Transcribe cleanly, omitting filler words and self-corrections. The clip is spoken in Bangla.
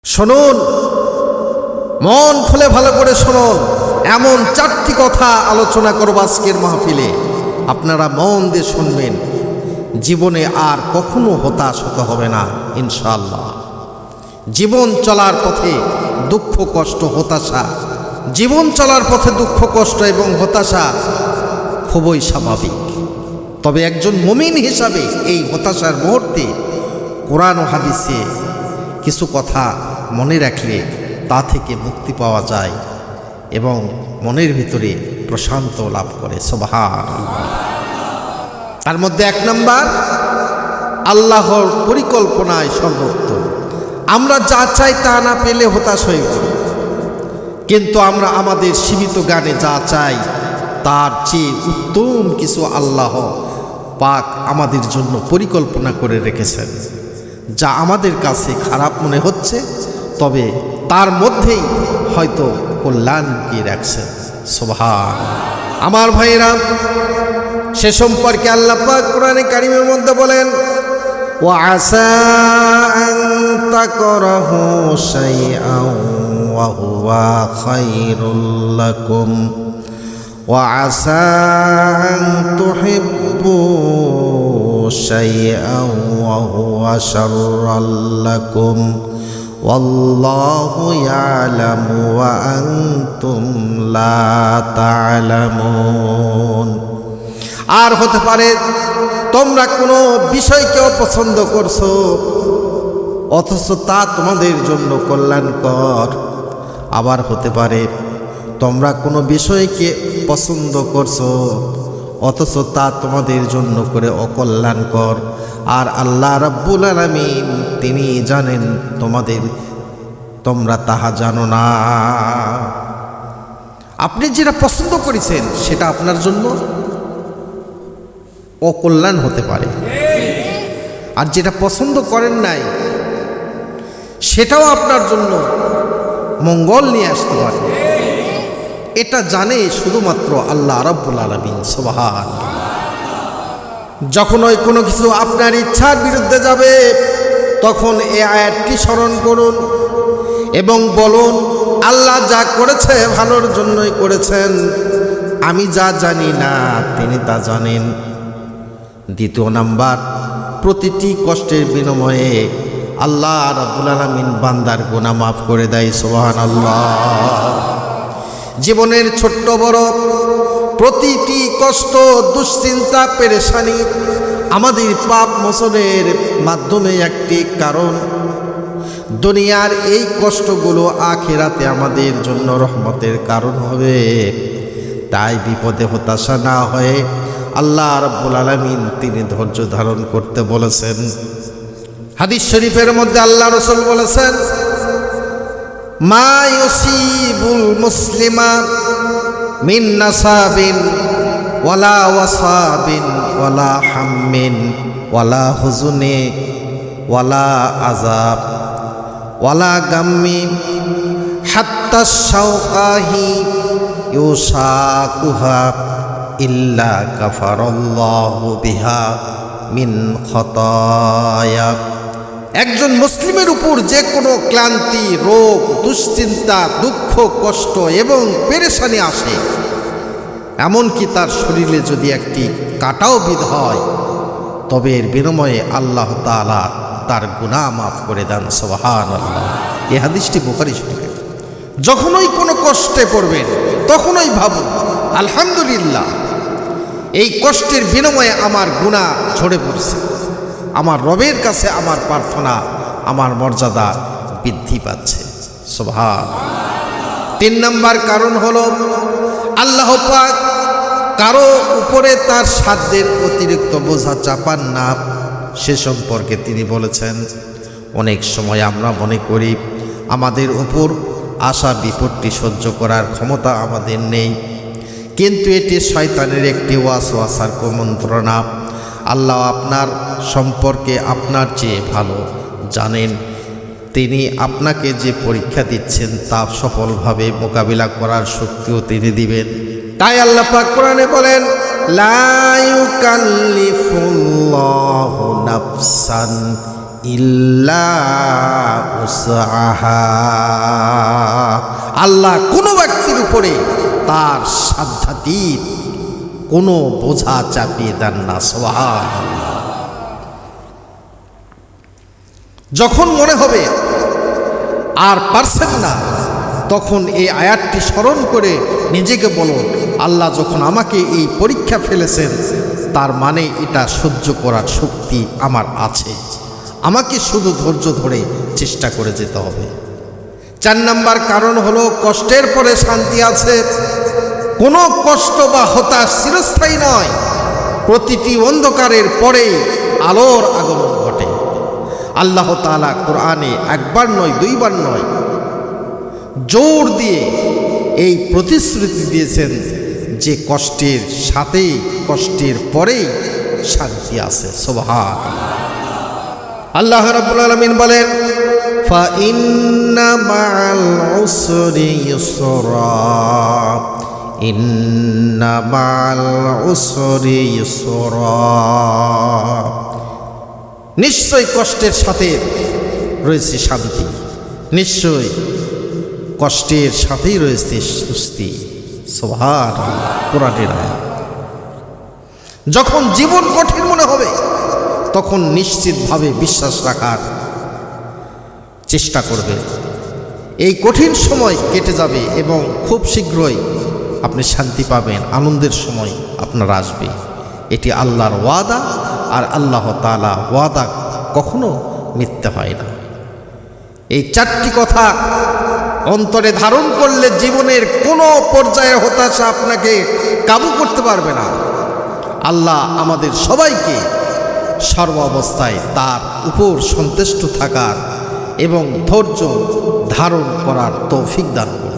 শুনুন, মন খুলে ভালো করে শুনুন। এমন চারটি কথা আলোচনা করব আজকের মাহফিলে। আপনারা মন দিয়ে শুনবেন। জীবনে আর কখনো হতাশ হতে হবে না ইনশাআল্লাহ। জীবন চলার পথে দুঃখ কষ্ট হতাশা, জীবন চলার পথে দুঃখ কষ্ট এবং হতাশা খুবই স্বাভাবিক। তবে একজন মুমিন হিসাবে এই হতাশার মুহূর্তে কোরআন ও হাদিসে কিছু কথা মনে রাখলে তা থেকে মুক্তি পাওয়া যায় এবং মনের ভিতরে প্রশান্ত লাভ করে। সুবহানাল্লাহ। তার মধ্যে এক নাম্বার, আল্লাহর পরিকল্পনায় সর্বোত্তম। আমরা যা চাই তা না পেলে হতাশ হয়ে পড়ি, কিন্তু আমরা আমাদের সীমিত জ্ঞানে যা চাই তার চেয়ে উত্তম কিছু আল্লাহ পাক আমাদের জন্য পরিকল্পনা করে রেখেছেন, যা আমাদের কাছে খারাপ মনে হচ্ছে, তবে তার মধ্যেই হয়তো কল্যাণ লুকিয়ে রাখছেন। সুবহানাল্লাহ। আমার ভাইরা, সে সম্পর্কে আল্লাহ পাক কোরআনে কারিমের মধ্যে বলেন, ওয়াসা আন তাকরাহু শাইআন ওয়া হুয়া খায়রুল লাকুম ওয়াসা আন তুহিব্বু শাইআন ওয়া হুয়া শাররুল লাকুম ওয়াল্লাহু ইয়ালামু ওয়া আনতুম লা তা'লামুন। আর হতে পারে তোমরা কোনো বিষয়কে অপছন্দ করছো, অথচ তা তোমাদের জন্য কল্যাণকর। আবার হতে পারে তোমরা কোনো বিষয়কে পছন্দ করছো, অথচ তা তোমাদের জন্য করে অকল্যাণকর। আর আল্লাহ রাব্বুল আলামিন তিনি জানেন তোমরা তাহা জানো না। আপনি যেটা পছন্দ করেছেন সেটা আপনার জন্য অকল্যাণ হতে পারে, আর যেটা পছন্দ করেন নাই সেটাও আপনার জন্য মঙ্গল নিয়ে আসতে পারে। এটা জানে শুধুমাত্র আল্লাহ রাব্বুল আলামিন। সুবহানাল্লাহ। যখন ওই কোনো কিছু আপনার ইচ্ছার বিরুদ্ধে যাবে, তখন এই আয়াতটি স্মরণ করুন এবং বলুন, আল্লাহ যা করেছে ভালোর জন্যই করেছেন, আমি যা জানি না তিনি তা জানেন। দ্বিতীয় নাম্বার, প্রতিটি কষ্টের বিনিময়ে আল্লাহ রাব্বুল আলামিন বান্দার গুনাহ মাফ করে দেয়। সুবহানাল্লাহ। জীবনের ছোট্ট বড় প্রতিটি কষ্ট, দুশ্চিন্তা, পেরেশানি আমাদের পাপ মোচনের মাধ্যমে একটি কারণ। দুনিয়ার এই কষ্টগুলো আখিরাতে আমাদের জন্য রহমতের কারণ হবে। তাই বিপদে হতাশা না হয়ে আল্লাহ রাব্বুল আলামিন তিনি ধৈর্য ধারণ করতে বলেছেন। হাদিস শরীফের মধ্যে আল্লাহ রাসূল বলেছেন, মা ইউসিবুল মুসলিমা মিন নাসাবিন ওয়ালা ওয়াসাবিন ওয়ালা হাম্মিন ওয়ালা হুজুনি ওয়ালা আযাব ওয়ালা গাম্মি হাত্তা শাওকাহি ইউসাকুহা ইল্লা কাফারাল্লাহু বিহা মিন খতায়া। একজন মুসলিমের উপর যে কোনো ক্লান্তি, রোগ, দুশ্চিন্তা, দুঃখ, কষ্ট এবং পেরেশানি আসে, এমনকি তার শরীরে যদি একটি কাঁটাও বিঁধ হয়, তবে এর বিনিময়ে আল্লাহ তাআলা তার গুনাহ মাফ করে দেন। সুবহানাল্লাহ। এই হাদিসটি বুখারী শরীফে। যখনই কোনো কষ্টে পড়বেন তখনই ভাবুন, আলহামদুলিল্লাহ, এই কষ্টের বিনিময়ে আমার গুনাহ ঝরে পড়ছে, আমার রবের কাছে আমার প্রার্থনা, আমার মর্যাদা বৃদ্ধি পাচ্ছে। সুবহানাল্লাহ। 3 নাম্বার কারণ হলো, আল্লাহ পাক কারো উপরে তার সাধ্যের অতিরিক্ত বোঝা চাপান না। সে সম্পর্কে তিনি বলেছেন, অনেক সময় আমরা মনে করি আমাদের উপর আসা বিপত্তি সহ্য করার ক্ষমতা আমাদের নেই, কিন্তু এটি শয়তানের একটি ওয়াসওয়াসার কুমন্ত্রণা। আল্লাহ আপনার সম্পর্কে আপনার চেয়ে ভালো জানেন। তিনি আপনাকে যে পরীক্ষা দিচ্ছেন তা সফলভাবে মোকাবিলা করার শক্তিও তিনি দিবেন। তাই আল্লাহ পাক কোরআনে বলেন, লা ইউকাল্লিফুল্লাহু নাফসান ইল্লা উসআহা। আল্লাহ কোনো ব্যক্তির উপরে তার সাধ্যাতীত কোনো বোঝা চাপিয়ে দেন না। সুবহানাল্লাহ। যখন মনে হবে আর পারছেন না, তখন এই আয়াতটি স্মরণ করে নিজেকে বলো, আল্লাহ যখন আমাকে এই পরীক্ষা ফেলেছেন, তার মানে এটা সহ্য করার শক্তি আমার আছে। আমাকে শুধু ধৈর্য ধরে চেষ্টা করে যেতে হবে। 4 নাম্বার কারণ হলো, কষ্টের পরে শান্তি আছে। কোনো কষ্ট বা হতাশ চিরস্থায়ী নয়। প্রতিটি অন্ধকারের পরে আলোর আগমন ঘটে। আল্লাহ তাআলা কোরআনে একবার নয়, 2 বার নয়, জোর দিয়ে এই প্রতিশ্রুতি দিয়েছেন যে কষ্টের সাথে, কষ্টের পরেই শান্তি আছে। সুবহানাল্লাহ। আল্লাহ রাব্বুল আলামিন বলেন, ফাইন্না মাআল উসরি ইউসরা, ইন্না মাআল উসরি ইউসরা। নিশ্চয় কষ্টের সাথে রয়েছে শান্তি, নিশ্চয় কষ্টের সাথেই রয়েছে সুস্থি। সুবহানাল্লাহ। কোরআনের আয়াত। যখন জীবন কঠিন মনে হবে, তখন নিশ্চিতভাবে বিশ্বাস রাখার চেষ্টা করবে। এই কঠিন সময় কেটে যাবে এবং খুব শীঘ্রই আপনি শান্তি পাবেন। আনন্দের সময় আপনার আসবে। এটি আল্লাহর ওয়াদা, আর আল্লাহ তাআলা ওয়াদা কখনো মিথ্যা হয় না। এই 4টি কথা অন্তরে ধারণ করলে জীবনের কোনো পর্যায়ে হতাশা আপনাকে কাবু করতে পারবে না। আল্লাহ আমাদের সবাইকে সর্ব অবস্থায় তার উপর সন্তুষ্ট থাকার এবং ধৈর্য ধারণ করার তৌফিক দান করুন।